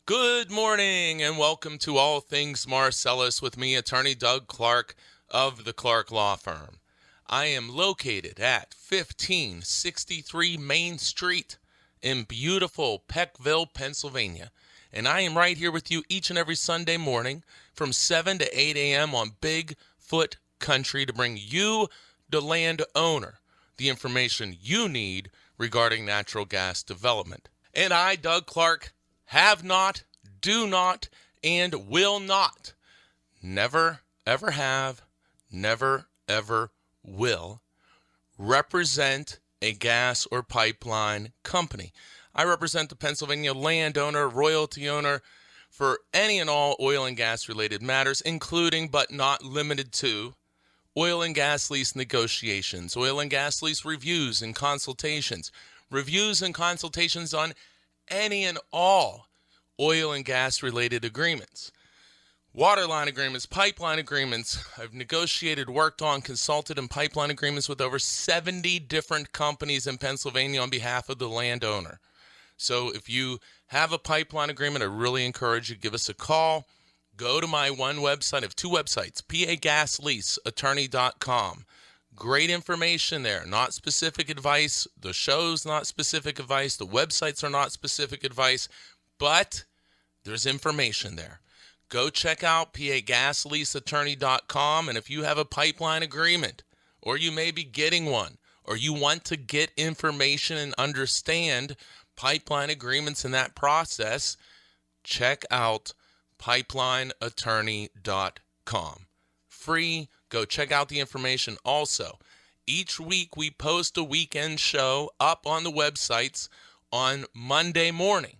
Good morning and welcome to All Things Marcellus with me, Attorney Doug Clark of the Clark Law Firm. I am located at 1563 Main Street in beautiful Peckville, Pennsylvania. And I am right here with you each and every Sunday morning from 7 to 8 a.m. on Bigfoot Country to bring you, the landowner, the information you need regarding natural gas development. And I, Doug Clark, have not, do not, and will not, never, ever have, never, ever will, represent a gas or pipeline company. I represent the Pennsylvania landowner, royalty owner for any and all oil and gas related matters, including but not limited to oil and gas lease negotiations, oil and gas lease reviews and consultations on any and all oil and gas related agreements. Waterline agreements, pipeline agreements. I've negotiated, worked on, consulted in pipeline agreements with over 70 different companies in Pennsylvania on behalf of the landowner. So if you have a pipeline agreement, I really encourage you to give us a call. Go to my one website. I have two websites, pagasleaseattorney.com. Great information there, not specific advice. The show's not specific advice. The websites are not specific advice, but there's information there. Go check out pagasleaseattorney.com, and if you have a pipeline agreement, or you may be getting one, or you want to get information and understand pipeline agreements in that process, check out pipelineattorney.com. Free. Go check out the information. Also, each week we post a weekend show up on the websites on Monday morning.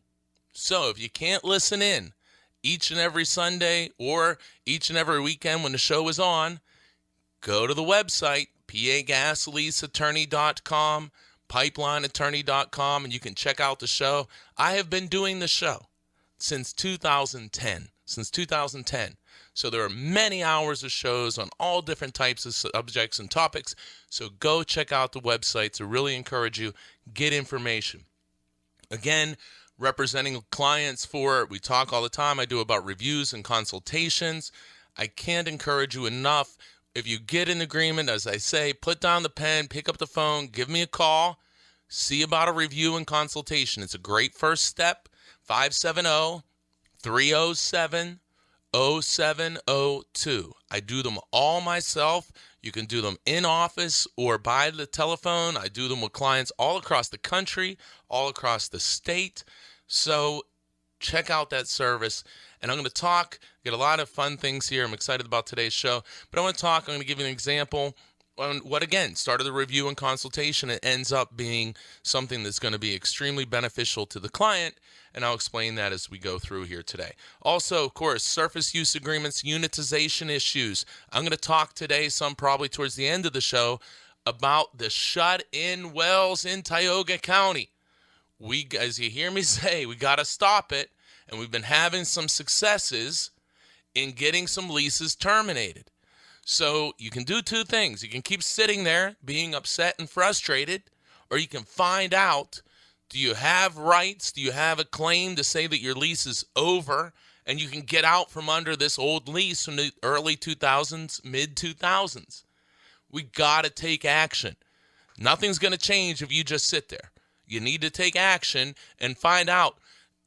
So if you can't listen in each and every Sunday or each and every weekend when the show is on, go to the website, pagasleaseattorney.com, pipelineattorney.com, and you can check out the show. I have been doing the show since 2010. So there are many hours of shows on all different types of subjects and topics. So go check out the websites. I really encourage you, get information. Again, representing clients we talk all the time. I do about reviews and consultations. I can't encourage you enough. If you get an agreement, as I say, put down the pen, pick up the phone, give me a call, see about a review and consultation. It's a great first step. 570-307-0702. I do them all myself. You can do them in office or by the telephone. I do them with clients all across the country, all across the state. So check out that service. And I'm going to get a lot of fun things here. I'm excited about today's show. But I'm going to give you an example on what, again, started the review and consultation. It ends up being something that's going to be extremely beneficial to the client. And I'll explain that as we go through here today. Also, of course, surface use agreements, unitization issues. I'm going to talk today, some probably towards the end of the show, about the shut-in wells in Tioga County. As you hear me say, we got to stop it. And we've been having some successes in getting some leases terminated. So you can do two things. You can keep sitting there being upset and frustrated, or you can find out, do you have rights? Do you have a claim to say that your lease is over and you can get out from under this old lease from the early 2000s, mid-2000s? We got to take action. Nothing's going to change if you just sit there. You need to take action and find out,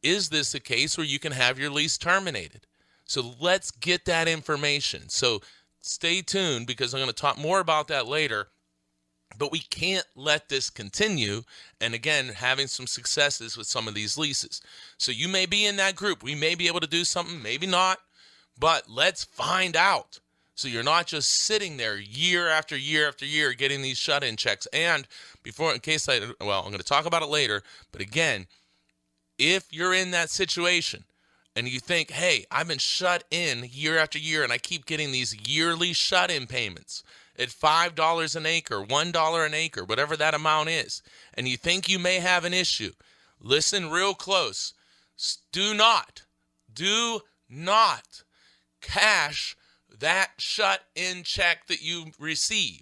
is this a case where you can have your lease terminated? So let's get that information. So stay tuned because I'm going to talk more about that later. But we can't let this continue. And again, having some successes with some of these leases. So you may be in that group. We may be able to do something, maybe not. But let's find out. So you're not just sitting there year after year after year getting these shut-in checks. And I'm going to talk about it later. But again, if you're in that situation and you think, hey, I've been shut in year after year and I keep getting these yearly shut-in payments at $5 an acre, $1 an acre, whatever that amount is, and you think you may have an issue, listen real close. Do not cash that shut-in check that you receive.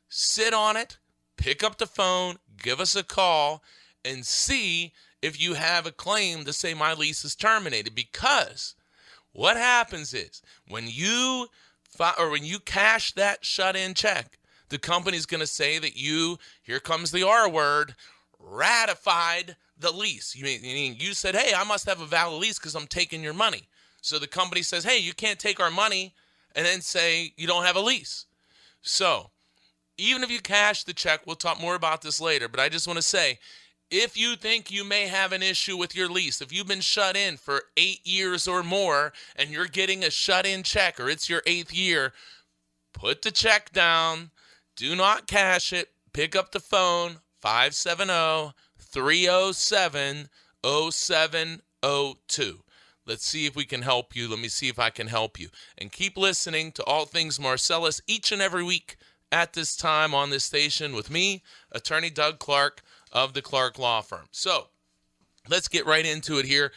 Sit on it, pick up the phone, give us a call, and see if you have a claim to say my lease is terminated, because what happens is when you cash that shut-in check, the company's going to say that you, here comes the R word, ratified the lease. You said, hey, I must have a valid lease because I'm taking your money. So the company says, hey, you can't take our money and then say you don't have a lease. So even if you cash the check, we'll talk more about this later, but I just want to say, if you think you may have an issue with your lease, if you've been shut in for 8 years or more and you're getting a shut-in check or it's your 8th year, put the check down. Do not cash it. Pick up the phone, 570-307-0702. Let's see if we can help you. Let me see if I can help you. And keep listening to All Things Marcellus each and every week at this time on this station with me, Attorney Doug Clark of the Clark Law Firm. So let's get right into it here.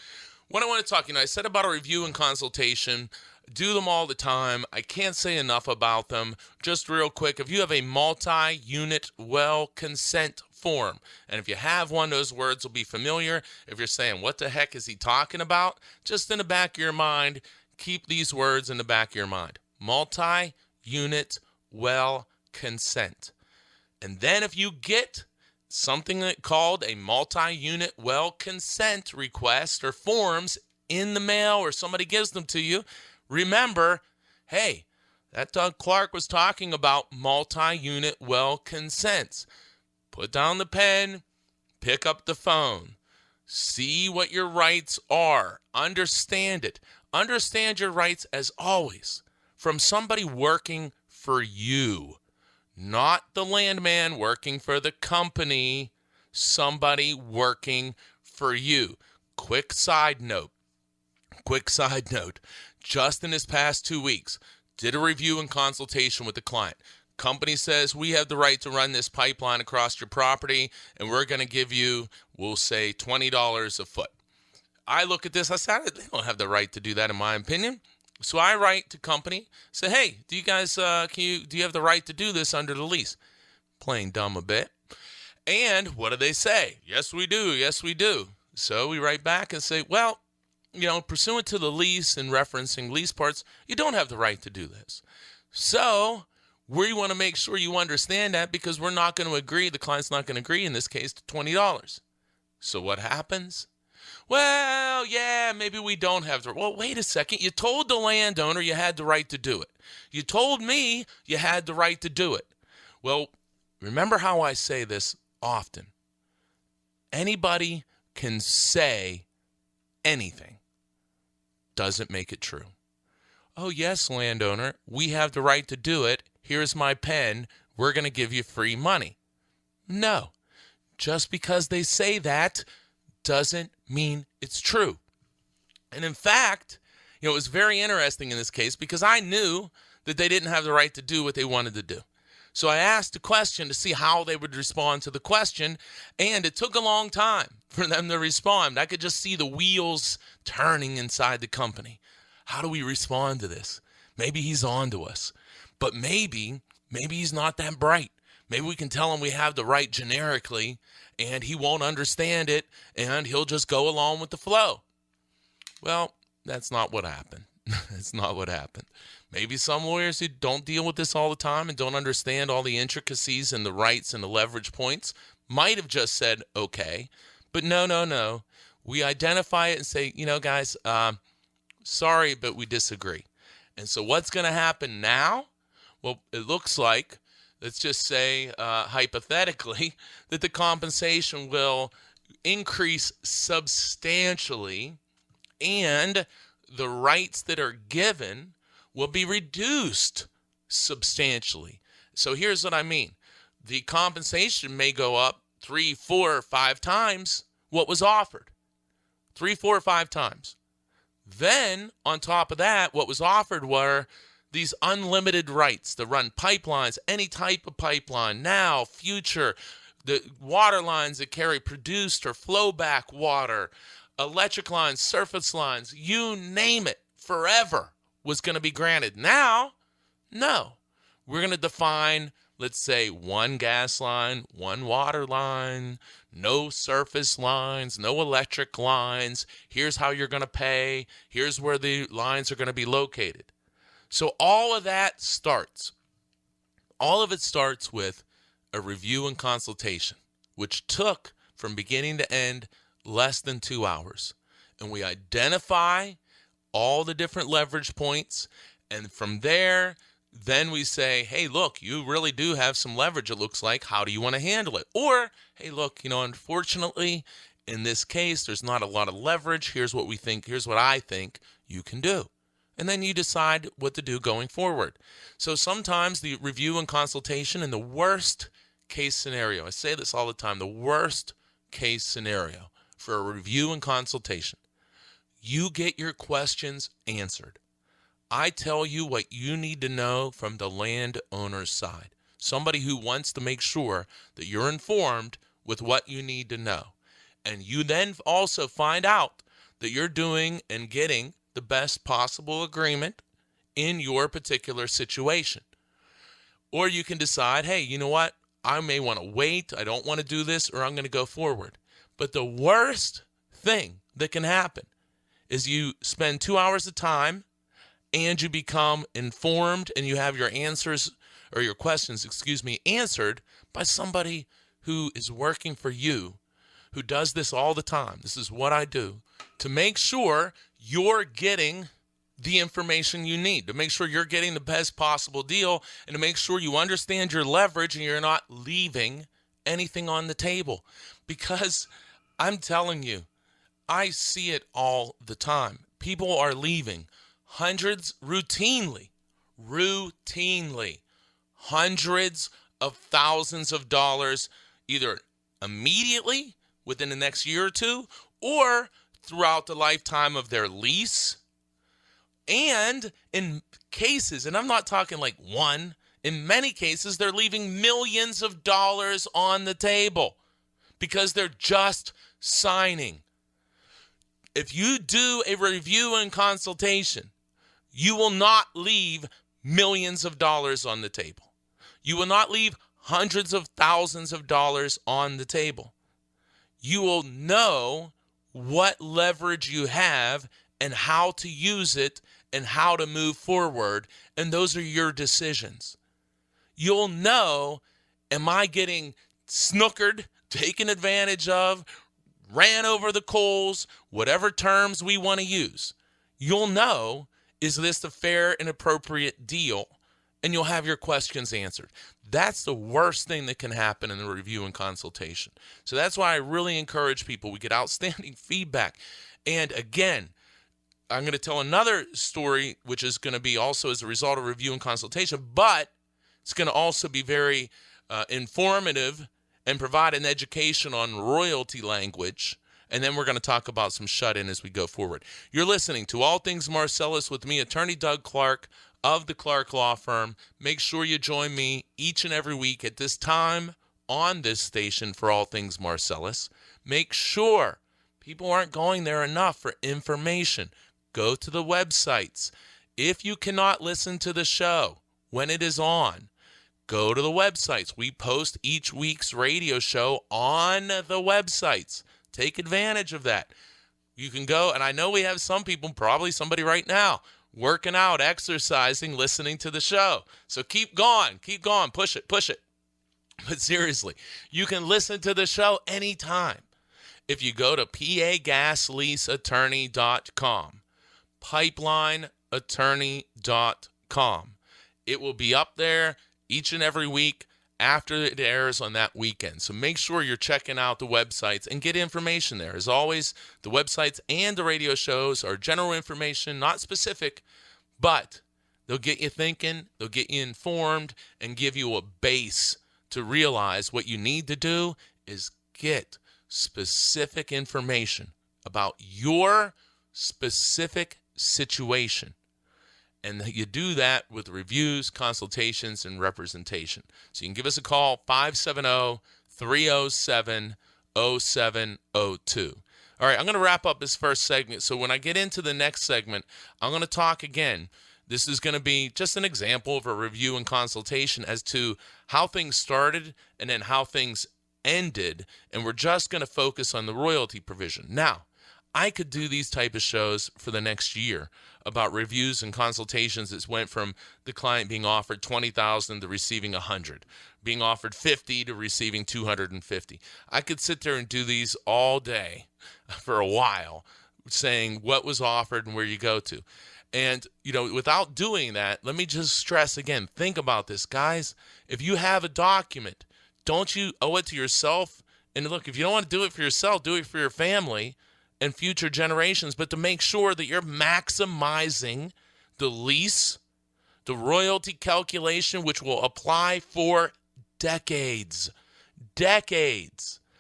What I want to talk, I said about a review and consultation. Do them all the time. I can't say enough about them. Just real quick, if you have a multi-unit well consent form, and if you have one, those words will be familiar. If you're saying, what the heck is he talking about? Just in the back of your mind, keep these words in the back of your mind. Multi-unit well consent. And then if you get something called a multi-unit well consent request or forms in the mail or somebody gives them to you, remember, hey, that Doug Clark was talking about multi-unit well consents. Put down the pen, pick up the phone, see what your rights are, understand it. Understand your rights as always from somebody working for you. Not the landman working for the company, somebody working for you. Quick side note. Just in this past 2 weeks, did a review and consultation with the client. Company says we have the right to run this pipeline across your property, and we're going to give you, we'll say, $20 a foot. I look at this, I said, they don't have the right to do that in my opinion. So I write to company, say, hey, do you guys, do you have the right to do this under the lease? Playing dumb a bit. And what do they say? Yes, we do. So we write back and say, well, pursuant to the lease and referencing lease parts, you don't have the right to do this. So we want to make sure you understand that because we're not going to agree, the client's not going to agree in this case to $20. So what happens? Well, yeah, maybe we don't have the... Well, wait a second. You told the landowner you had the right to do it. You told me you had the right to do it. Well, remember how I say this often. Anybody can say anything. Doesn't make it true. Oh, yes, landowner, we have the right to do it. Here's my pen. We're going to give you free money. No. Just because they say that doesn't mean it's true. And in fact, it was very interesting in this case because I knew that they didn't have the right to do what they wanted to do. So I asked a question to see how they would respond to the question, and it took a long time for them to respond. I could just see the wheels turning inside the company. How do we respond to this? Maybe he's on to us, but maybe he's not that bright. Maybe we can tell him we have the right generically, and he won't understand it, and he'll just go along with the flow. Well, that's not what happened. That's not what happened. Maybe some lawyers who don't deal with this all the time and don't understand all the intricacies and the rights and the leverage points might have just said, okay. But no. We identify it and say, guys, sorry, but we disagree. And so what's going to happen now? Well, it looks like, let's just say hypothetically, that the compensation will increase substantially and the rights that are given will be reduced substantially. So here's what I mean. The compensation may go up 3, 4, 5 times what was offered. 3, 4, 5 times. Then, on top of that, what was offered were these unlimited rights to run pipelines, any type of pipeline, now, future, the water lines that carry produced or flowback water, electric lines, surface lines, you name it, forever was going to be granted. Now, no. We're going to define let's say one gas line, one water line, no surface lines, no electric lines. Here's how you're going to pay. Here's where the lines are going to be located. So all of that starts. All of it starts with a review and consultation, which took from beginning to end less than 2 hours. And we identify all the different leverage points. And from there, then we say, hey, look, you really do have some leverage, it looks like. How do you want to handle it? Or, hey, look, unfortunately, in this case, there's not a lot of leverage. Here's what we think. Here's what I think you can do. And then you decide what to do going forward. So sometimes the review and consultation in the worst case scenario, I say this all the time, the worst case scenario for a review and consultation, you get your questions answered. I tell you what you need to know from the landowner's side, somebody who wants to make sure that you're informed with what you need to know. And you then also find out that you're doing and getting the best possible agreement in your particular situation. Or you can decide, hey, you know what? I may want to wait. I don't want to do this, or I'm going to go forward. But the worst thing that can happen is you spend 2 hours of time and you become informed and you have your answers or your questions, answered by somebody who is working for you, who does this all the time. This is what I do to make sure you're getting the information you need, to make sure you're getting the best possible deal, and to make sure you understand your leverage and you're not leaving anything on the table. Because I'm telling you, I see it all the time. People are leaving hundreds routinely, hundreds of thousands of dollars, either immediately within the next year or two, or throughout the lifetime of their lease. And in cases, and I'm not talking like one, in many cases, they're leaving millions of dollars on the table because they're just signing. If you do a review and consultation, you will not leave millions of dollars on the table. You will not leave hundreds of thousands of dollars on the table. You will know what leverage you have and how to use it and how to move forward, and those are your decisions. You'll know, am I getting snookered, taken advantage of, ran over the coals, whatever terms we want to use. You'll know, is this a fair and appropriate deal? And you'll have your questions answered. That's the worst thing that can happen in the review and consultation. So that's why I really encourage people. We get outstanding feedback. And again, I'm going to tell another story, which is going to be also as a result of review and consultation, but it's going to also be very informative and provide an education on royalty language. And then we're going to talk about some shut-in as we go forward. You're listening to All Things Marcellus with me, Attorney Doug Clark of the Clark Law Firm. Make sure you join me each and every week at this time on this station for All Things Marcellus. Make sure people aren't going there enough for information. Go to the websites. If you cannot listen to the show when it is on, go to the websites. We post each week's radio show on the websites. Take advantage of that. You can go, and I know we have some people, probably somebody right now, working out, exercising, listening to the show. So keep going, push it. But seriously, you can listen to the show anytime. If you go to pagasleaseattorney.com, pipelineattorney.com, it will be up there each and every week after it airs on that weekend. So make sure you're checking out the websites and get information there. As always, the websites and the radio shows are general information, not specific, but they'll get you thinking, they'll get you informed, and give you a base to realize what you need to do is get specific information about your specific situation. And you do that with reviews, consultations, and representation. So you can give us a call, 570-307-0702. All right, I'm going to wrap up this first segment. So when I get into the next segment, I'm going to talk again. This is going to be just an example of a review and consultation as to how things started and then how things ended, and we're just going to focus on the royalty provision. Now, I could do these type of shows for the next year about reviews and consultations that went from the client being offered $20,000 to receiving $100, being offered $50 to receiving $250. I could sit there and do these all day for a while, saying what was offered and where you go to. And, without doing that, let me just stress again, think about this, guys. If you have a document, don't you owe it to yourself? And look, if you don't want to do it for yourself, do it for your family and future generations, but to make sure that you're maximizing the lease, the royalty calculation, which will apply for decades,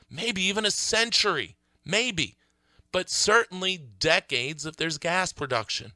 maybe even a century, maybe, but certainly decades if there's gas production.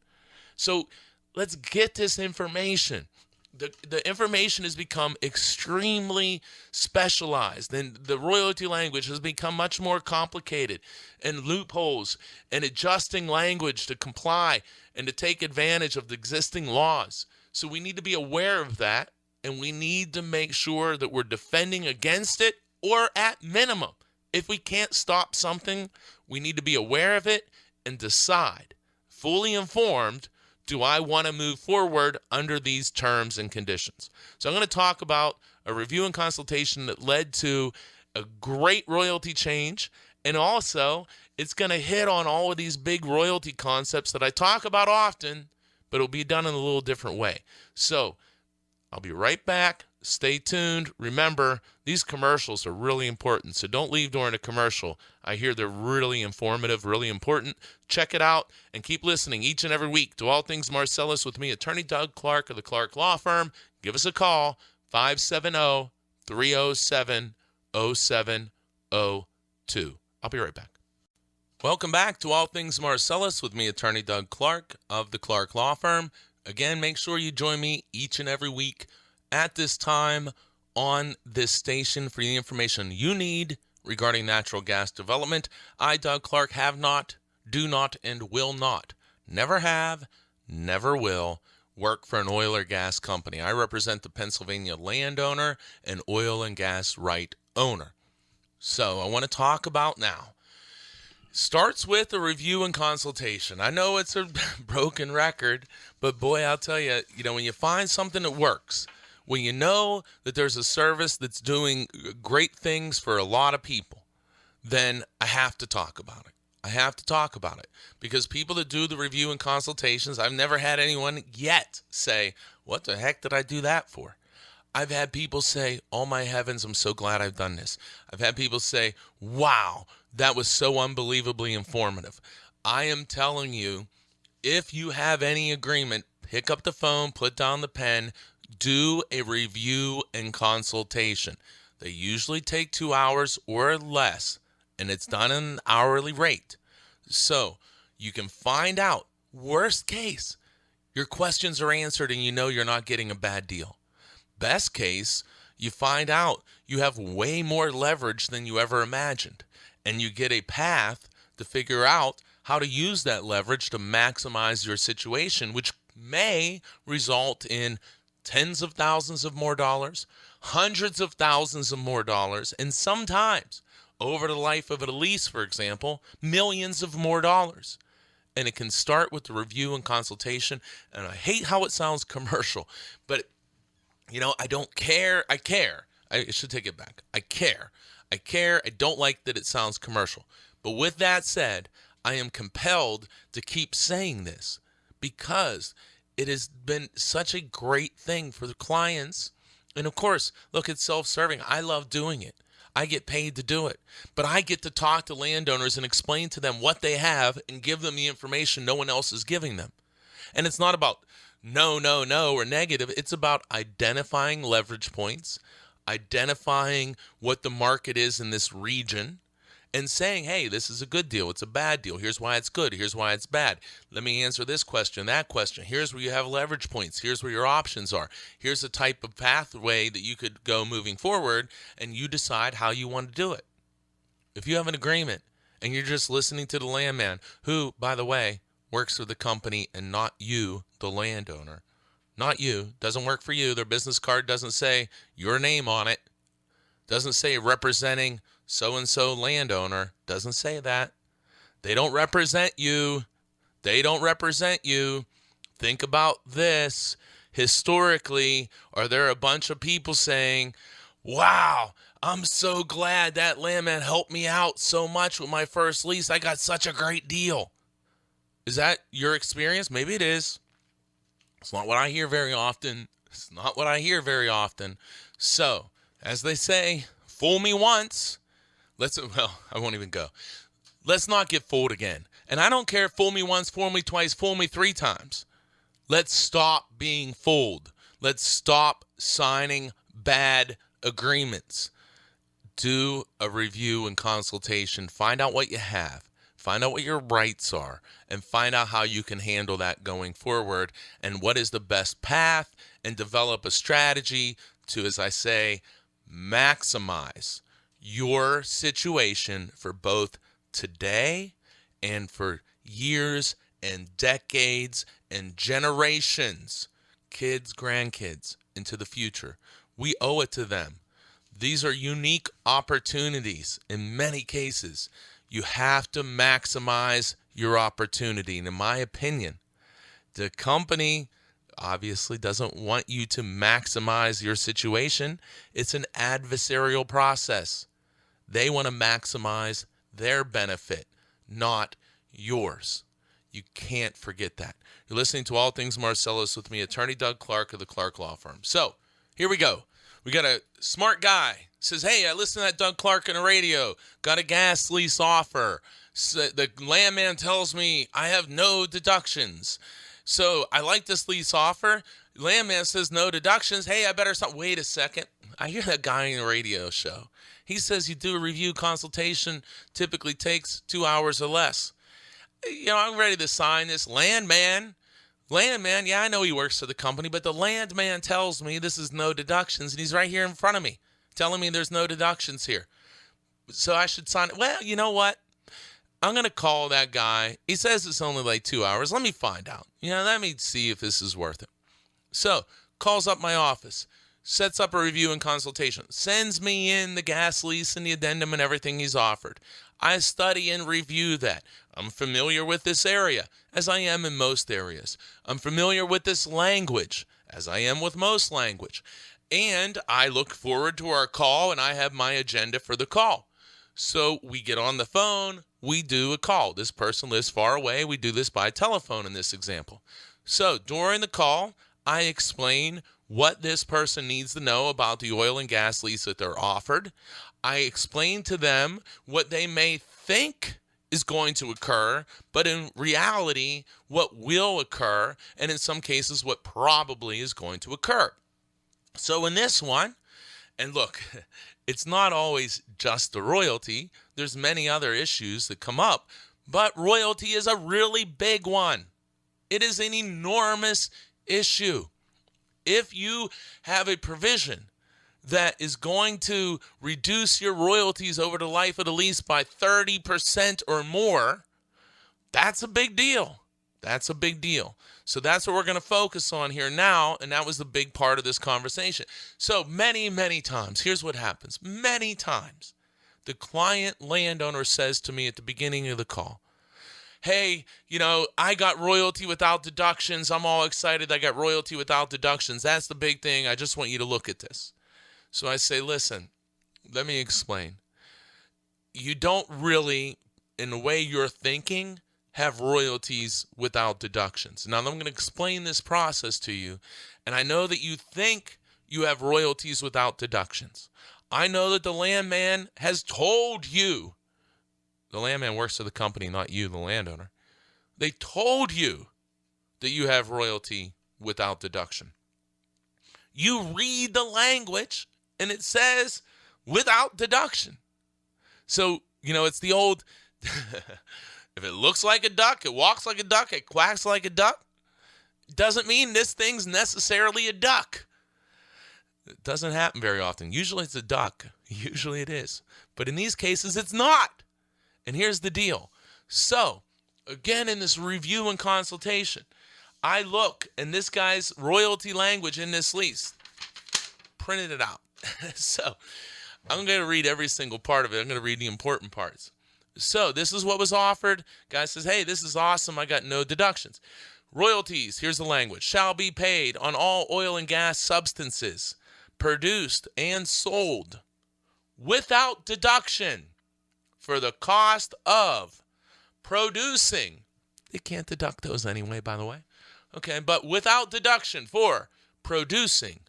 So let's get this information. The information has become extremely specialized, and the royalty language has become much more complicated, and loopholes and adjusting language to comply and to take advantage of the existing laws. So we need to be aware of that, and we need to make sure that we're defending against it, or at minimum, if we can't stop something, we need to be aware of it and decide, fully informed, do I want to move forward under these terms and conditions? So I'm going to talk about a review and consultation that led to a great royalty change, and also it's going to hit on all of these big royalty concepts that I talk about often, but it'll be done in a little different way. So I'll be right back. Stay tuned. Remember, these commercials are really important, so don't leave during a commercial. I hear they're really informative, really important. Check it out and keep listening each and every week to All Things Marcellus with me, Attorney Doug Clark of the Clark Law Firm. Give us a call, 570-307-0702. I'll be right back. Welcome back to All Things Marcellus with me, Attorney Doug Clark of the Clark Law Firm. Again, make sure you join me each and every week at this time on this station for the information you need regarding natural gas development. I, Doug Clark, have not, do not, and will not, never have, never will, work for an oil or gas company. I represent the Pennsylvania landowner and oil and gas right owner. So I want to talk about now. Starts with a review and consultation. I know it's a broken record, but boy, I'll tell you, when you find something that works, when you know that there's a service that's doing great things for a lot of people, then I have to talk about it. I have to talk about it because people that do the review and consultations, I've never had anyone yet say, what the heck did I do that for? I've had people say, oh my heavens, I'm so glad I've done this. I've had people say, wow, that was so unbelievably informative. I am telling you, if you have any agreement, pick up the phone, put down the pen, do a review and consultation. They usually take 2 hours or less, and it's done at an hourly rate. So you can find out, worst case, your questions are answered and you know you're not getting a bad deal. Best case, you find out you have way more leverage than you ever imagined, and you get a path to figure out how to use that leverage to maximize your situation, which may result in tens of thousands of more dollars, hundreds of thousands of more dollars, and sometimes, over the life of a lease, for example, millions of more dollars. And it can start with the review and consultation, and I hate how it sounds commercial, but I don't care. I care. I should take it back. I care. I don't like that it sounds commercial. But with that said, I am compelled to keep saying this because it has been such a great thing for the clients. And of course, look, it's self-serving. I love doing it. I get paid to do it. But I get to talk to landowners and explain to them what they have and give them the information no one else is giving them. And it's not about no, or negative. It's about identifying leverage points, identifying what the market is in this region, and saying, hey, this is a good deal, it's a bad deal, here's why it's good, here's why it's bad. Let me answer this question, that question. Here's where you have leverage points. Here's where your options are. Here's the type of pathway that you could go moving forward, and you decide how you want to do it. If you have an agreement and you're just listening to the landman, who, by the way, works for the company and not you, the landowner. Not you. Doesn't work for you. Their business card doesn't say your name on it. Doesn't say representing so-and-so landowner. Doesn't say that. They don't represent you. They don't represent you. Think about this. Historically, are there a bunch of people saying, wow, I'm so glad that landman helped me out so much with my first lease. I got such a great deal. Is that your experience? Maybe it is. It's not what I hear very often. It's not what I hear very often. So, as they say, fool me once. I won't even go. Let's not get fooled again. And I don't care, fool me once, fool me twice, fool me 3 times. Let's stop being fooled. Let's stop signing bad agreements. Do a review and consultation. Find out what you have. Find out what your rights are, and find out how you can handle that going forward and what is the best path, and develop a strategy to, as I say, maximize your situation for both today and for years and decades and generations, kids, grandkids, into the future. We owe it to them. These are unique opportunities in many cases. You have to maximize your opportunity. And in my opinion, the company obviously doesn't want you to maximize your situation. It's an adversarial process. They want to maximize their benefit, not yours. You can't forget that. You're listening to All Things Marcellus with me, Attorney Doug Clark of the Clark Law Firm. So here we go. We got a smart guy. Says, hey, I listened to that Doug Clark on the radio. Got a gas lease offer. So the landman tells me I have no deductions. So I like this lease offer. Landman says no deductions. Hey, I better stop. Wait a second. I hear that guy in the radio show. He says you do a review consultation, typically takes 2 hours or less. I'm ready to sign this. Landman, yeah, I know he works for the company, but the landman tells me this is no deductions, and he's right here in front of me telling me there's no deductions here. So I should sign it. Well, you know what? I'm going to call that guy. He says it's only like 2 hours. Let me find out. Let me see if this is worth it. So calls up my office, sets up a review and consultation, sends me in the gas lease and the addendum and everything he's offered. I study and review that. I'm familiar with this area, as I am in most areas. I'm familiar with this language, as I am with most language. And I look forward to our call, and I have my agenda for the call. So we get on the phone, we do a call. This person lives far away. We do this by telephone in this example. So during the call, I explain what this person needs to know about the oil and gas lease that they're offered. I explain to them what they may think is going to occur, but in reality, what will occur, and in some cases, what probably is going to occur. So in this one, and look, it's not always just the royalty. There's many other issues that come up, but royalty is a really big one. It is an enormous issue. If you have a provision that is going to reduce your royalties over the life of the lease by 30% or more, that's a big deal. That's a big deal. So that's what we're going to focus on here now, and that was the big part of this conversation. So many, many times, here's what happens. Many times, the client landowner says to me at the beginning of the call, hey, I got royalty without deductions. I'm all excited I got royalty without deductions. That's the big thing. I just want you to look at this. So I say, listen, let me explain. You don't really, in the way you're thinking, have royalties without deductions. Now, I'm going to explain this process to you, and I know that you think you have royalties without deductions. I know that the landman has told you. The landman works for the company, not you, the landowner. They told you that you have royalty without deduction. You read the language, and it says without deduction. So, it's the old, if it looks like a duck, it walks like a duck, it quacks like a duck, doesn't mean this thing's necessarily a duck. It doesn't happen very often. Usually it's a duck. Usually it is. But in these cases, it's not. And here's the deal. So Again, in this review and consultation, I look, and this guy's royalty language in this lease, printed it out. So I'm going to read every single part of it. I'm going to read the important parts. So this is what was offered. Guy says, hey, this is awesome. I got no deductions. Royalties, here's the language, shall be paid on all oil and gas substances produced and sold without deduction for the cost of producing. They can't deduct those anyway, by the way. Okay, but without deduction for producing,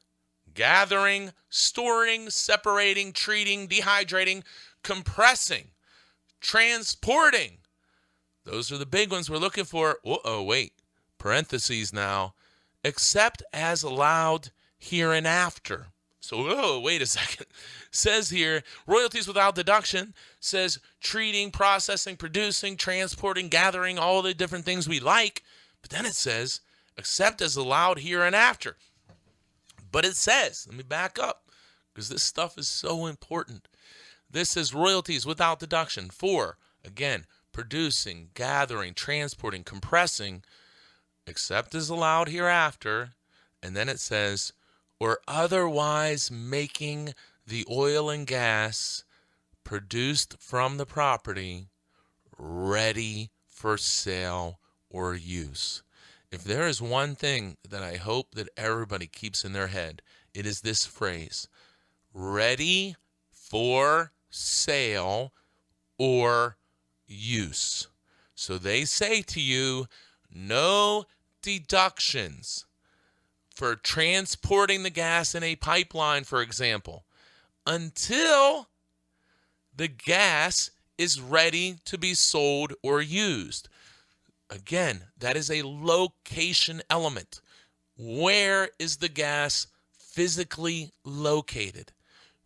gathering, storing, separating, treating, dehydrating, compressing, transporting. Those are the big ones we're looking for. Wait. Parentheses now. Except as allowed hereinafter. So, wait a second. Says here, royalties without deduction. Says treating, processing, producing, transporting, gathering, all the different things we like. But then it says, except as allowed hereinafter. But it says, let me back up, because this stuff is so important. This says royalties without deduction for, again, producing, gathering, transporting, compressing, except as allowed hereafter. And then it says, or otherwise making the oil and gas produced from the property ready for sale or use. If there is one thing that I hope that everybody keeps in their head, it is this phrase, ready for sale or use. So they say to you, no deductions for transporting the gas in a pipeline, for example, until the gas is ready to be sold or used. Again, that is a location element. Where is the gas physically located?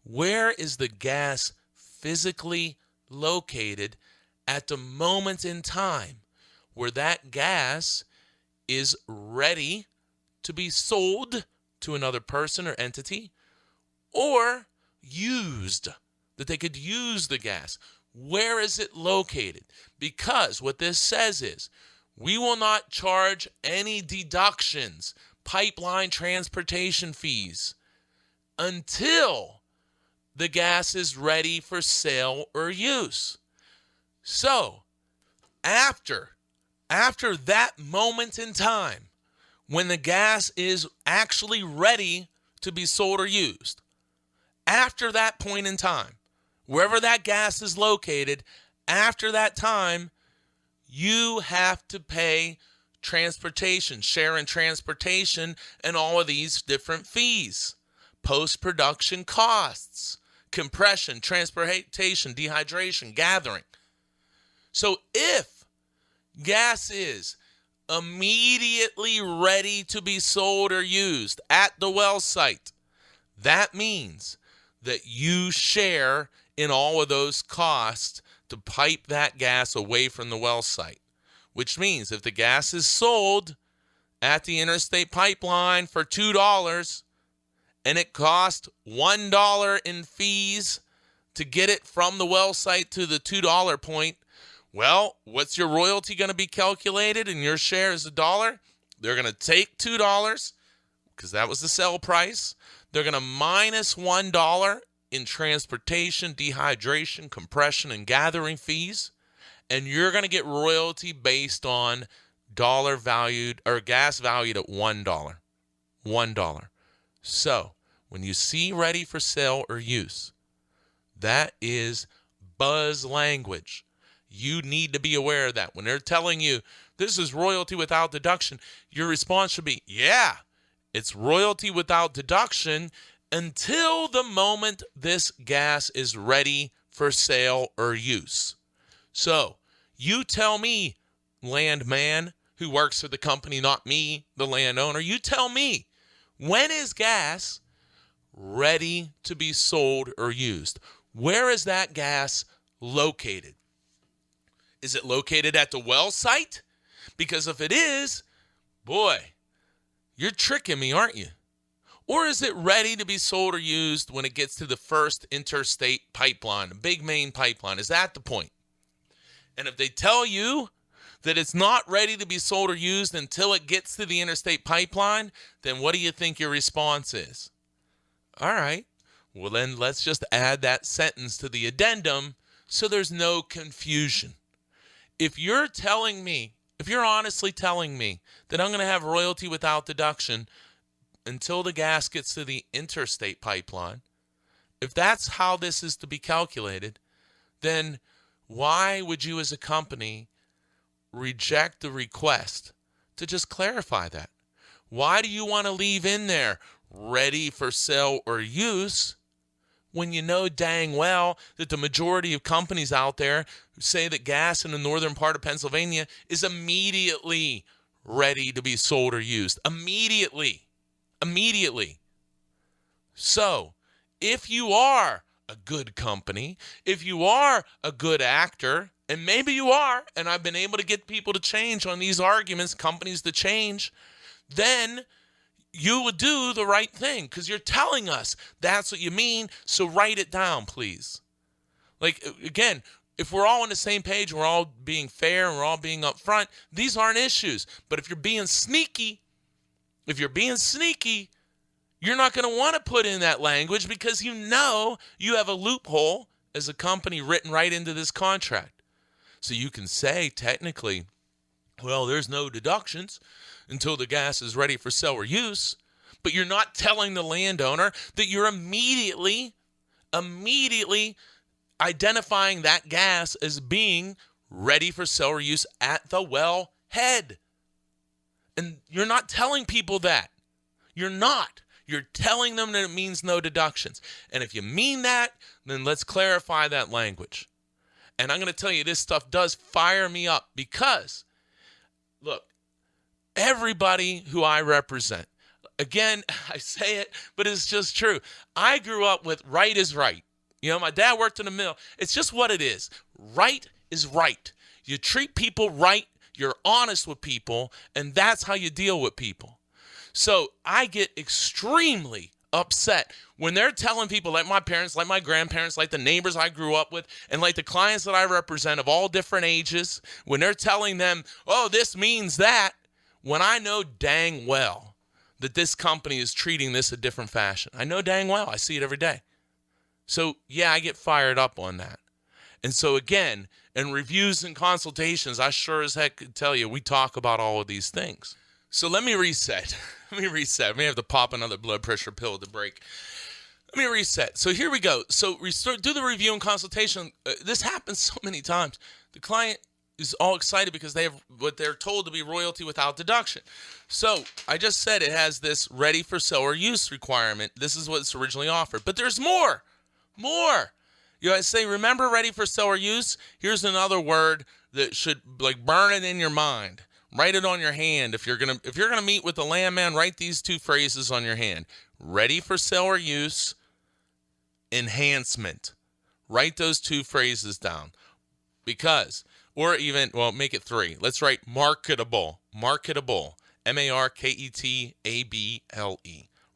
Where is the gas physically located at the moment in time where that gas is ready to be sold to another person or entity or used, that they could use the gas? Where is it located? Because what this says is, we will not charge any deductions, pipeline transportation fees, until the gas is ready for sale or use. So, after that moment in time, when the gas is actually ready to be sold or used, after that point in time, wherever that gas is located, after that time, you have to pay transportation, share in transportation, and all of these different fees. Post-production costs, compression, transportation, dehydration, gathering. So if gas is immediately ready to be sold or used at the well site, that means that you share in all of those costs to pipe that gas away from the well site, which means if the gas is sold at the interstate pipeline for $2 and it cost $1 in fees to get it from the well site to the $2 point, well, what's your royalty going to be calculated and your share is $1? They're going to take $2 because that was the sell price. They're going to minus $1 in transportation, dehydration, compression, and gathering fees, and you're going to get royalty based on dollar valued or gas valued at $1. $1. So when you see ready for sale or use, that is buzz language. You need to be aware of that. When they're telling you this is royalty without deduction, your response should be, yeah, it's royalty without deduction until the moment this gas is ready for sale or use. So you tell me, landman who works for the company, not me, the landowner, you tell me, when is gas ready to be sold or used? Where is that gas located? Is it located at the well site? Because if it is, boy, you're tricking me, aren't you? Or is it ready to be sold or used when it gets to the first interstate pipeline, the big main pipeline? Is that the point? And if they tell you that it's not ready to be sold or used until it gets to the interstate pipeline, then what do you think your response is? All right, well then let's just add that sentence to the addendum so there's no confusion. If you're honestly telling me that I'm going to have royalty without deduction until the gas gets to the interstate pipeline, if that's how this is to be calculated, then why would you as a company reject the request to just clarify that? Why do you want to leave in there ready for sale or use when you know dang well that the majority of companies out there who say that gas in the northern part of Pennsylvania is immediately ready to be sold or used? Immediately. So, if you are a good company, if you are a good actor, and maybe you are, and I've been able to get people to change on these arguments, companies to change, then you would do the right thing because you're telling us that's what you mean. So write it down, please. Like, again, if we're all on the same page, we're all being fair and we're all being upfront, these aren't issues. But if you're being sneaky, you're not going to want to put in that language because you know you have a loophole as a company written right into this contract. So you can say technically, well, there's no deductions until the gas is ready for sale or use, but you're not telling the landowner that you're immediately identifying that gas as being ready for sale or use at the well head. And you're not telling people that. You're not. You're telling them that it means no deductions. And if you mean that, then let's clarify that language. And I'm going to tell you, this stuff does fire me up because, look, everybody who I represent, again, I say it, but it's just true. I grew up with right is right. You know, my dad worked in the mill. It's just what it is. Right is right. You treat people right, you're honest with people, and that's how you deal with people. So I get extremely upset when they're telling people like my parents, like my grandparents, like the neighbors I grew up with, and like the clients that I represent of all different ages, when they're telling them, oh, this means that, when I know dang well that this company is treating this a different fashion. I know dang well. I see it every day. So, yeah, I get fired up on that. And so, again, in reviews and consultations, I sure as heck could tell you we talk about all of these things. So let me reset. I may have to pop another blood pressure pill at the break. Let me reset. So here we go. So do the review and consultation. This happens so many times. The client is all excited because they have what they're told to be royalty without deduction. So I just said it has this ready for sale or use requirement. This is what it's originally offered. But there's more. You guys say, remember ready for sale or use? Here's another word that should like burn it in your mind. Write it on your hand. If you're gonna meet with the landman, write these two phrases on your hand. Ready for sale or use, enhancement. Write those two phrases down. Because, or even, well, make it three. Let's write marketable. Marketable. M-A-R-K-E-T-A-B-L-E.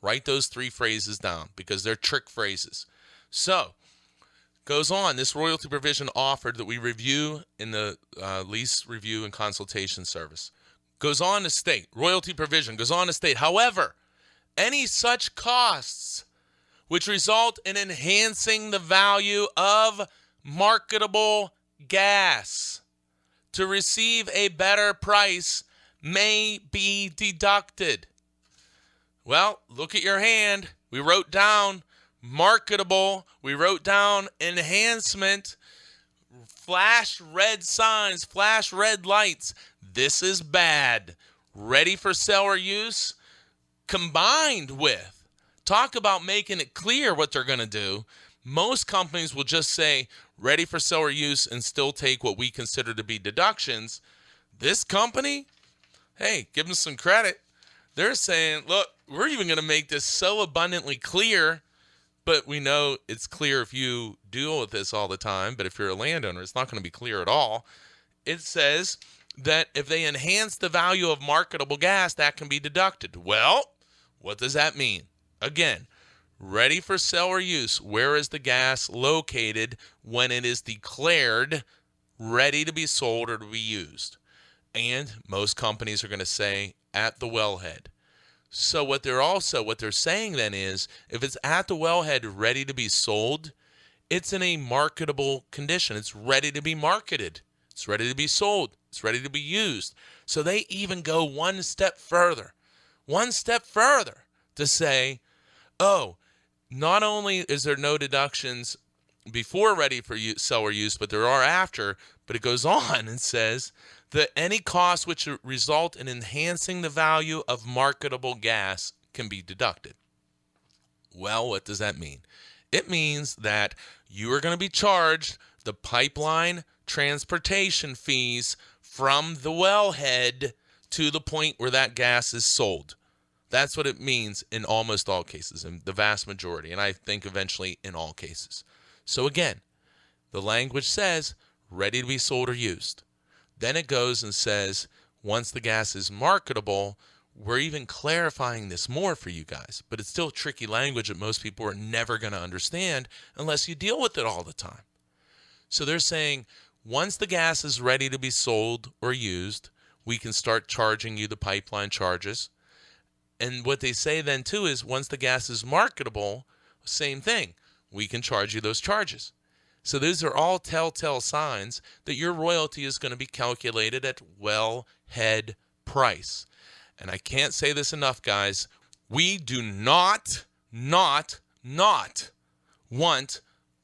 Write those three phrases down because they're trick phrases. So, goes on, this royalty provision offered that we review in the lease review and consultation service. Goes on to state, royalty provision goes on to state, however, any such costs which result in enhancing the value of marketable gas to receive a better price may be deducted. Well, look at your hand. We wrote down marketable. We wrote down enhancement. Flash red signs, flash red lights. This is bad. Ready for sale or use, combined with, talk about making it clear what they're going to do. Most companies will just say ready for sale or use and still take what we consider to be deductions. This company, hey, give them some credit. They're saying, look, we're even going to make this so abundantly clear. But we know it's clear if you deal with this all the time. But if you're a landowner, it's not going to be clear at all. It says that if they enhance the value of marketable gas, that can be deducted. Well, what does that mean? Again, ready for sale or use. Where is the gas located when it is declared ready to be sold or to be used? And most companies are going to say at the wellhead. So what they're saying then is, if it's at the wellhead ready to be sold, it's in a marketable condition. It's ready to be marketed. It's ready to be sold. It's ready to be used. So they even go one step further to say, oh, not only is there no deductions before ready for sell or use, but there are after. But it goes on and says that any costs which result in enhancing the value of marketable gas can be deducted. Well, what does that mean? It means that you are going to be charged the pipeline transportation fees from the wellhead to the point where that gas is sold. That's what it means in almost all cases, in the vast majority, and I think eventually in all cases. So again, the language says ready to be sold or used. Then it goes and says once the gas is marketable, we're even clarifying this more for you guys, but it's still tricky language that most people are never going to understand unless you deal with it all the time. So they're saying once the gas is ready to be sold or used, we can start charging you the pipeline charges. And what they say then too is once the gas is marketable, same thing, we can charge you those charges. So those are all telltale signs that your royalty is going to be calculated at wellhead price. And I can't say this enough, guys. We do not want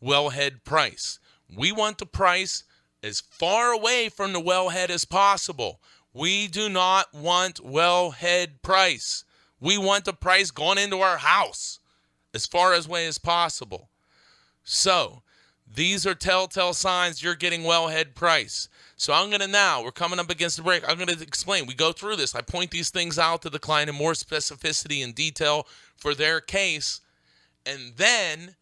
wellhead price. We want the price as far away from the wellhead as possible. We do not want wellhead price. We want the price going into our house as far away as possible. So these are telltale signs you're getting wellhead price. So we're coming up against the break. I'm going to explain. We go through this. I point these things out to the client in more specificity and detail for their case. And then,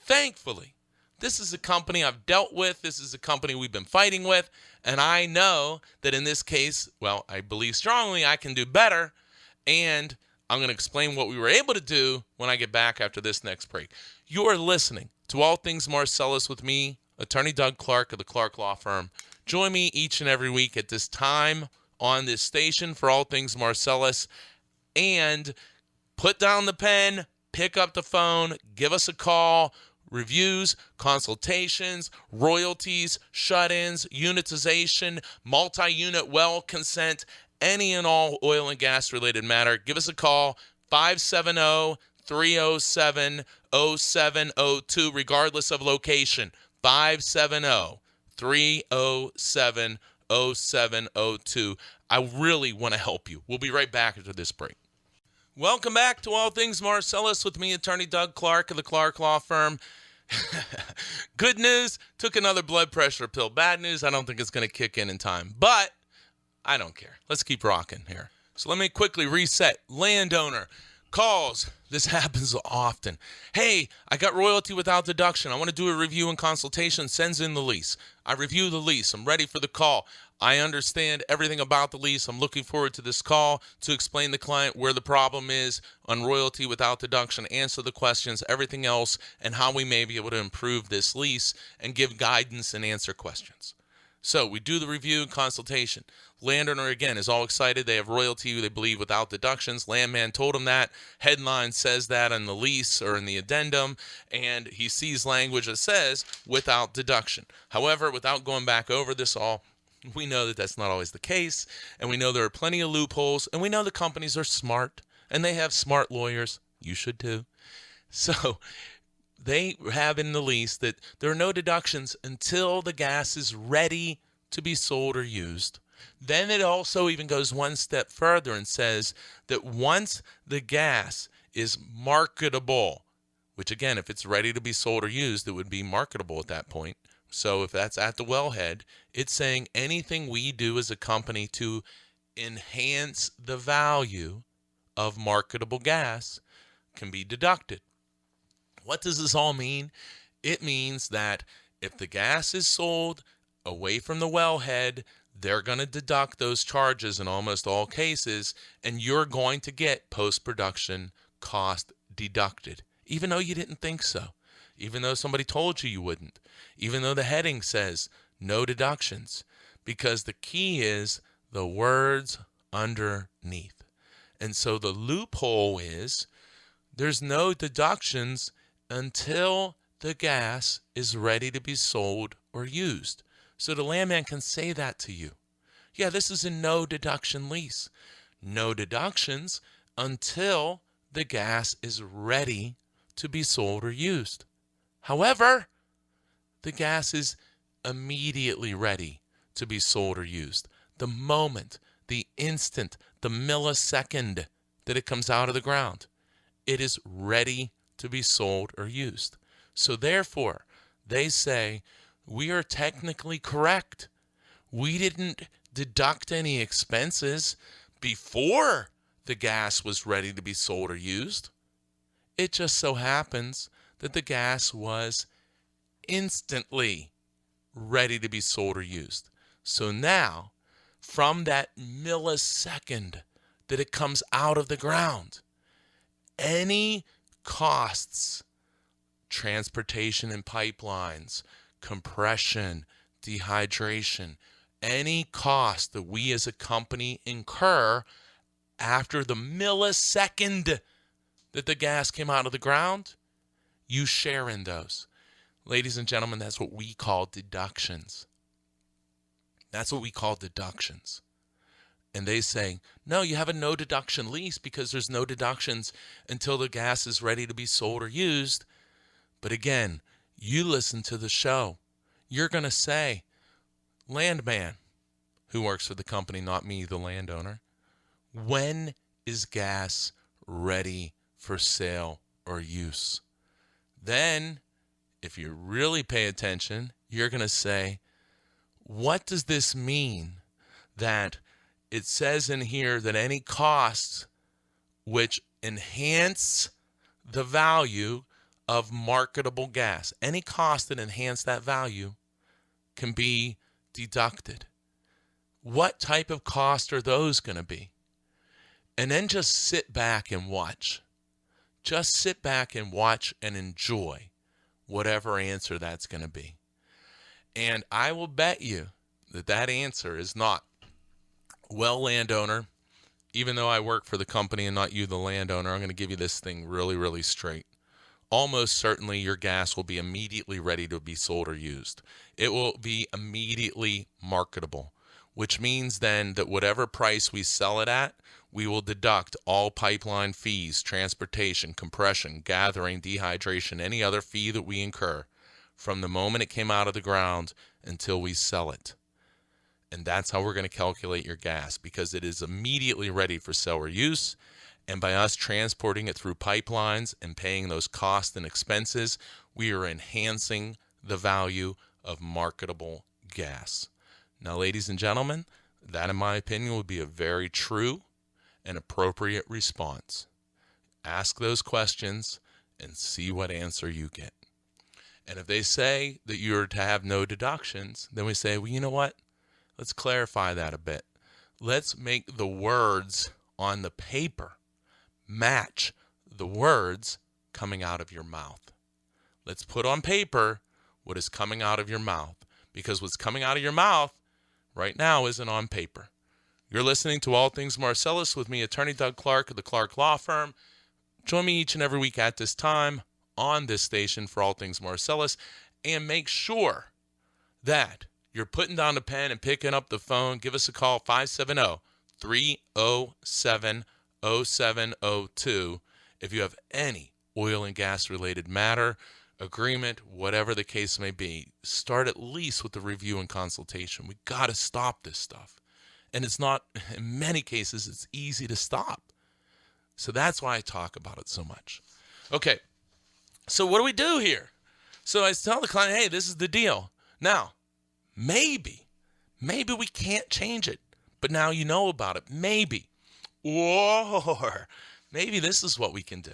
thankfully, this is a company I've dealt with. This is a company we've been fighting with. And I know that in this case, I believe strongly I can do better. And I'm going to explain what we were able to do when I get back after this next break. You are listening to All Things Marcellus with me, Attorney Doug Clark of the Clark Law Firm. Join me each and every week at this time on this station for All Things Marcellus. And put down the pen, pick up the phone, give us a call. Reviews, consultations, royalties, shut-ins, unitization, multi-unit well consent, any and all oil and gas related matter. Give us a call, 570-307-0702, regardless of location. 570-307-0702. I really want to help you. We'll be right back after this break. Welcome back to All Things Marcellus with me, Attorney Doug Clark of the Clark Law Firm. Good news, took another blood pressure pill. Bad news, I don't think it's going to kick in time. But I don't care. Let's keep rocking here. So let me quickly reset. Landowner calls. This happens often. Hey, I got royalty without deduction. I want to do a review and consultation. Sends in the lease. I review the lease. I'm ready for the call. I understand everything about the lease. I'm looking forward to this call to explain to the client where the problem is on royalty without deduction, answer the questions, everything else, and how we may be able to improve this lease and give guidance and answer questions. So we do the review and consultation. Landowner, again, is all excited. They have royalty, they believe, without deductions. Landman told him that. Headline says that on the lease or in the addendum, and he sees language that says without deduction. However, without going back over this all, we know that that's not always the case, and we know there are plenty of loopholes, and we know the companies are smart, and they have smart lawyers. You should too. So they have in the lease that there are no deductions until the gas is ready to be sold or used. Then it also even goes one step further and says that once the gas is marketable, which again, if it's ready to be sold or used, it would be marketable at that point. So if that's at the wellhead, it's saying anything we do as a company to enhance the value of marketable gas can be deducted. What does this all mean? It means that if the gas is sold away from the wellhead, they're going to deduct those charges in almost all cases, and you're going to get post-production cost deducted, even though you didn't think so, even though somebody told you wouldn't, even though the heading says no deductions, because the key is the words underneath. And so the loophole is there's no deductions until the gas is ready to be sold or used. So the landman can say that to you. Yeah, this is a no deduction lease. No deductions until the gas is ready to be sold or used. However, the gas is immediately ready to be sold or used. The moment, the instant, the millisecond that it comes out of the ground, it is ready to be sold or used. So therefore, they say, we are technically correct. We didn't deduct any expenses before the gas was ready to be sold or used. It just so happens that the gas was instantly ready to be sold or used. So now, from that millisecond that it comes out of the ground, any costs, transportation and pipelines, compression, dehydration, any cost that we as a company incur after the millisecond that the gas came out of the ground, you share in those. Ladies and gentlemen, that's what we call deductions. That's what we call deductions. And they say, no, you have a no deduction lease because there's no deductions until the gas is ready to be sold or used. But again, you listen to the show. You're going to say, landman, who works for the company, not me, the landowner, when is gas ready for sale or use? Then, if you really pay attention, you're going to say, what does this mean that it says in here that any costs which enhance the value of marketable gas, any cost that enhance that value can be deducted? What type of cost are those going to be? And then just sit back and watch. Just sit back and watch and enjoy whatever answer that's going to be. And I will bet you that that answer is not, well, landowner, even though I work for the company and not you, the landowner, I'm going to give you this thing really, really straight. Almost certainly your gas will be immediately ready to be sold or used. It will be immediately marketable, which means then that whatever price we sell it at, we will deduct all pipeline fees, transportation, compression, gathering, dehydration, any other fee that we incur from the moment it came out of the ground until we sell it. And that's how we're going to calculate your gas, because it is immediately ready for sale or use. And by us transporting it through pipelines and paying those costs and expenses, we are enhancing the value of marketable gas. Now, ladies and gentlemen, that, in my opinion, would be a very true and appropriate response. Ask those questions and see what answer you get. And if they say that you're to have no deductions, then we say, well, you know what? Let's clarify that a bit. Let's make the words on the paper match the words coming out of your mouth. Let's put on paper what is coming out of your mouth, because what's coming out of your mouth right now isn't on paper. You're listening to All Things Marcellus with me, Attorney Doug Clark of the Clark Law Firm. Join me each and every week at this time on this station for All Things Marcellus, and make sure that you're putting down the pen and picking up the phone. Give us a call, 570-307-0702, if you have any oil and gas related matter, agreement, whatever the case may be. Start at least with the review and consultation. We got to stop this stuff. And it's not, in many cases, it's easy to stop. So that's why I talk about it so much. Okay, so what do we do here? So I tell the client, hey, this is the deal. Now, maybe we can't change it, but now you know about it. Maybe. Or maybe this is what we can do.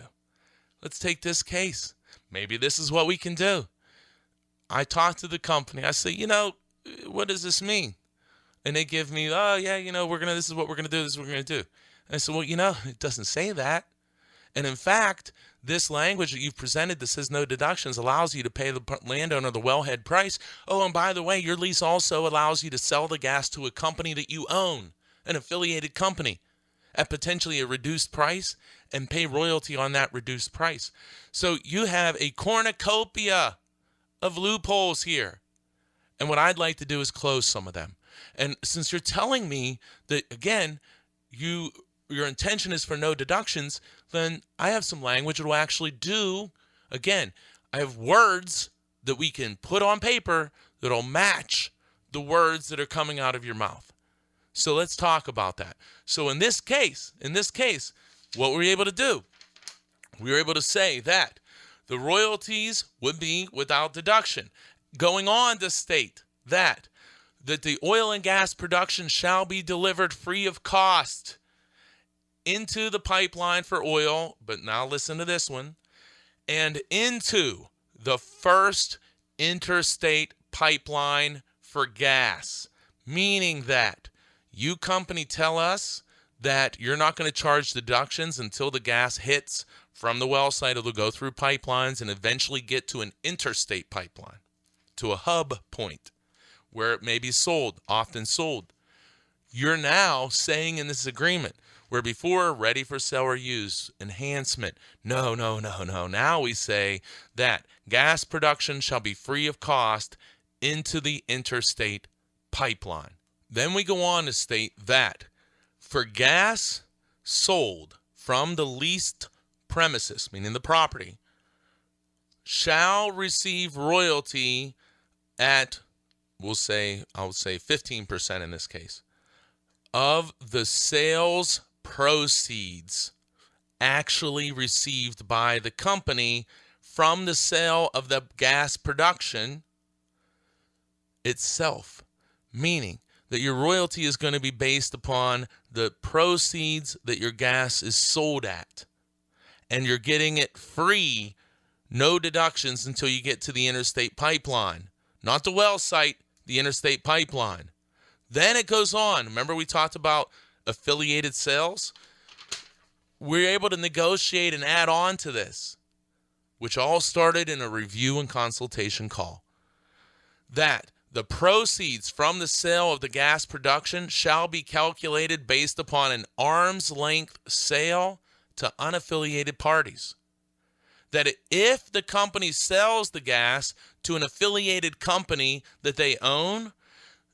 Let's take this case. Maybe this is what we can do. I talk to the company. I say, what does this mean? And they give me, this is what we're going to do. This is what we're going to do. And I said, well, it doesn't say that. And in fact, this language that you've presented that says no deductions allows you to pay the landowner the wellhead price. Oh, and by the way, your lease also allows you to sell the gas to a company that you own. an affiliated company at potentially a reduced price and pay royalty on that reduced price. So you have a cornucopia of loopholes here. And what I'd like to do is close some of them. And since you're telling me that, again, your intention is for no deductions, then I have some language that will actually do, again, I have words that we can put on paper that'll match the words that are coming out of your mouth. So let's talk about that. So in this case, what were we able to do? We were able to say that the royalties would be without deduction. Going on to state that the oil and gas production shall be delivered free of cost into the pipeline for oil, but now listen to this one, and into the first interstate pipeline for gas, meaning that you company tell us that you're not going to charge deductions until the gas hits from the well site. It'll go through pipelines and eventually get to an interstate pipeline, to a hub point where it may be sold, often sold. You're now saying in this agreement, where before ready for sale or use, enhancement, no. Now we say that gas production shall be free of cost into the interstate pipeline. Then we go on to state that for gas sold from the leased premises, meaning the property, shall receive royalty at, I'll say 15% in this case, of the sales proceeds actually received by the company from the sale of the gas production itself, meaning that your royalty is going to be based upon the proceeds that your gas is sold at, and you're getting it free, no deductions until you get to the interstate pipeline, not the well site, the interstate pipeline. Then it goes on. Remember we talked about affiliated sales? We're able to negotiate and add on to this, which all started in a review and consultation call, that the proceeds from the sale of the gas production shall be calculated based upon an arm's length sale to unaffiliated parties. That if the company sells the gas to an affiliated company that they own,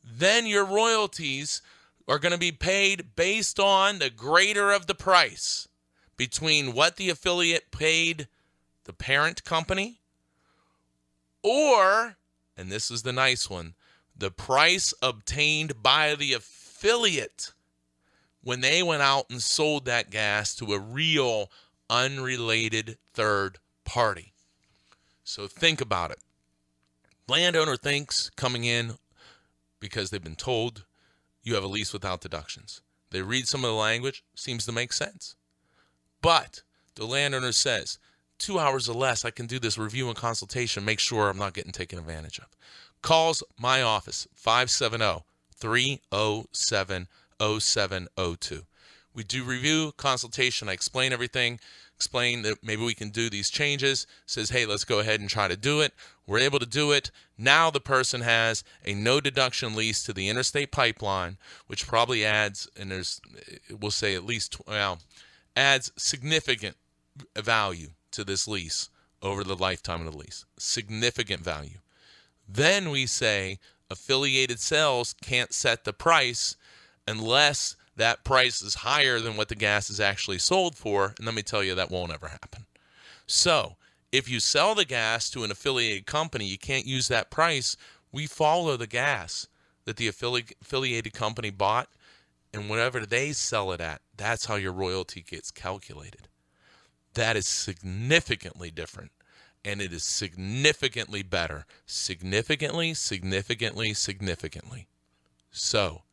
then your royalties are going to be paid based on the greater of the price between what the affiliate paid the parent company, or, and this is the nice one, the price obtained by the affiliate when they went out and sold that gas to a real unrelated third party. So think about it. Landowner thinks coming in because they've been told you have a lease without deductions. They read some of the language, seems to make sense. But the landowner says, 2 hours or less, I can do this review and consultation, make sure I'm not getting taken advantage of. Calls my office, 570-307-0702. We do review, consultation. I explain everything, explain that maybe we can do these changes. Says, hey, let's go ahead and try to do it. We're able to do it. Now the person has a no deduction lease to the interstate pipeline, which probably adds, and we'll say at least, adds significant value to this lease over the lifetime of the lease. Significant value. Then we say affiliated sales can't set the price unless that price is higher than what the gas is actually sold for. And let me tell you, that won't ever happen. So if you sell the gas to an affiliated company, you can't use that price. We follow the gas that the affiliated company bought, and whatever they sell it at, that's how your royalty gets calculated. That is significantly different, and it is significantly better. Significantly. So,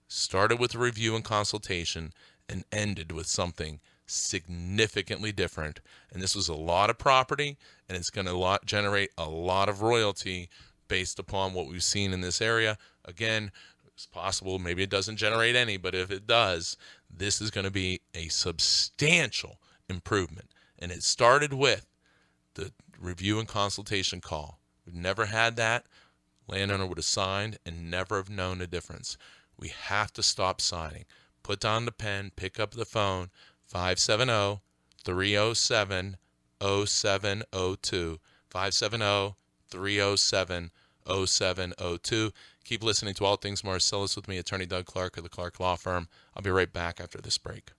started with a review and consultation and ended with something significantly different. And this was a lot of property, and it's going to generate a lot of royalty based upon what we've seen in this area. Again, it's possible maybe it doesn't generate any, but if it does, this is going to be a substantial improvement. And it started with the review and consultation call. We've never had that. Landowner would have signed and never have known the difference. We have to stop signing. Put down the pen, pick up the phone, 570-307-0702, 570-307-0702. Keep listening to All Things Marcellus with me, Attorney Doug Clark of the Clark Law Firm. I'll be right back after this break.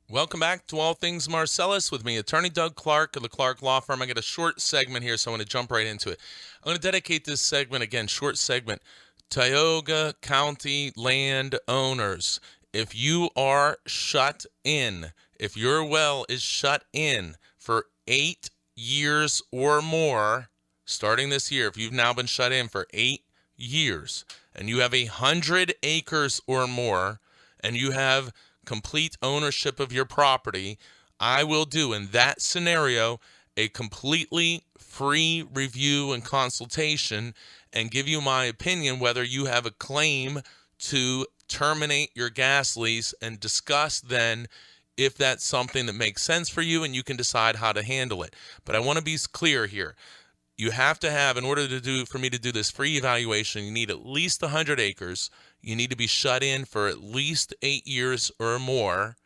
Welcome back to All Things Marcellus with me, Attorney Doug Clark of the Clark Law Firm. I got a short segment here, so I'm going to jump right into it. I'm going to dedicate this segment, again, short segment, Tioga County landowners. If you are shut in, if your well is shut in for 8 years or more, starting this year, if you've now been shut in for 8 years, and you have 100 acres or more, and you have complete ownership of your property, I will do, in that scenario, a completely free review and consultation and give you my opinion whether you have a claim to terminate your gas lease, and discuss then if that's something that makes sense for you and you can decide how to handle it. But I want to be clear here. You have to have, in order for me to do this free evaluation, you need at least 100 acres. You need to be shut in for at least 8 years or more.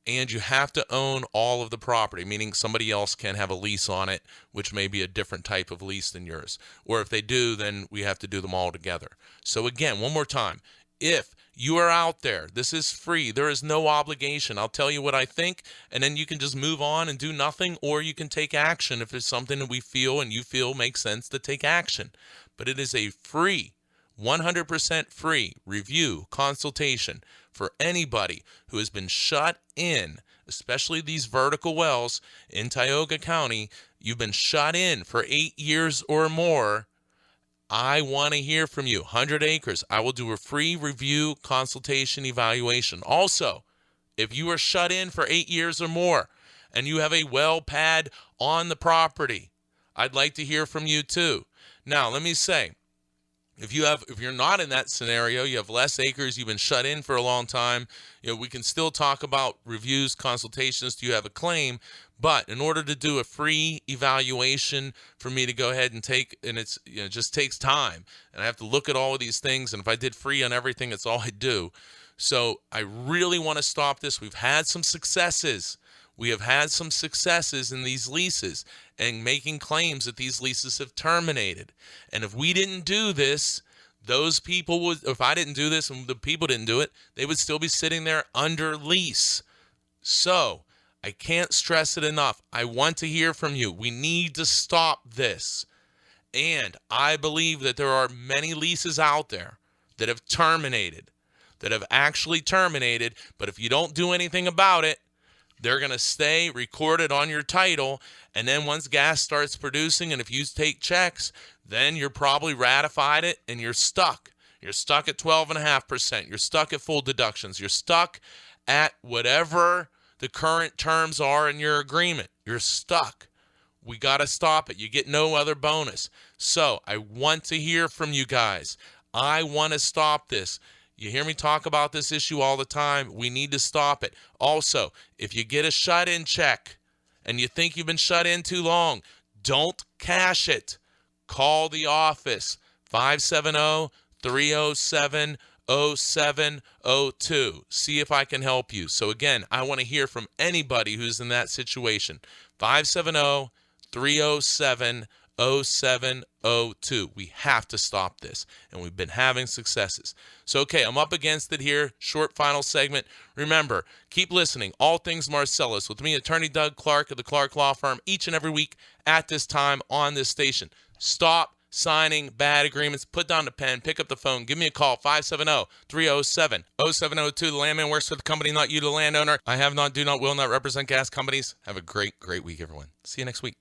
And you have to own all of the property, meaning somebody else can have a lease on it, which may be a different type of lease than yours. Or if they do, then we have to do them all together. So again, one more time, if you are out there, this is free. There is no obligation. I'll tell you what I think, and then you can just move on and do nothing, or you can take action if there's something that we feel and you feel makes sense to take action. But it is a free, 100% free review consultation for anybody who has been shut in, especially these vertical wells in Tioga County. You've been shut in for 8 years or more. I want to hear from you. 100 acres. I will do a free review consultation evaluation. Also, if you are shut in for 8 years or more and you have a well pad on the property, I'd like to hear from you too. Now, let me say, if you're not in that scenario, you have less acres, you've been shut in for a long time, we can still talk about reviews, consultations. Do you have a claim? But in order to do a free evaluation for me to go ahead and take, and it just takes time, and I have to look at all of these things, and if I did free on everything, that's all I do. So I really want to stop this. We've had some successes. We have had some successes in these leases and making claims that these leases have terminated. And if we didn't do this, those people would, if I didn't do this and the people didn't do it, they would still be sitting there under lease. So I can't stress it enough. I want to hear from you. We need to stop this. And I believe that there are many leases out there that have terminated, that have actually terminated, but if you don't do anything about it, they're going to stay recorded on your title, and then once gas starts producing, and if you take checks, then you're probably ratified it, and you're stuck. You're stuck at 12.5%. You're stuck at full deductions. You're stuck at whatever the current terms are in your agreement. You're stuck. We got to stop it. You get no other bonus. So I want to hear from you guys. I want to stop this. You hear me talk about this issue all the time. We need to stop it. Also, if you get a shut-in check and you think you've been shut in too long, don't cash it. Call the office, 570-307-0702. See if I can help you. So again, I want to hear from anybody who's in that situation. 570-307-0702. We have to stop this, and we've been having successes. So, okay, I'm up against it here. Short final segment. Remember, keep listening. All Things Marcellus with me, Attorney Doug Clark of the Clark Law Firm, each and every week at this time on this station. Stop signing bad agreements. Put down the pen. Pick up the phone. Give me a call, 570-307-0702. The landman works for the company, not you, the landowner. I have not, do not, will not represent gas companies. Have a great, great week, everyone. See you next week.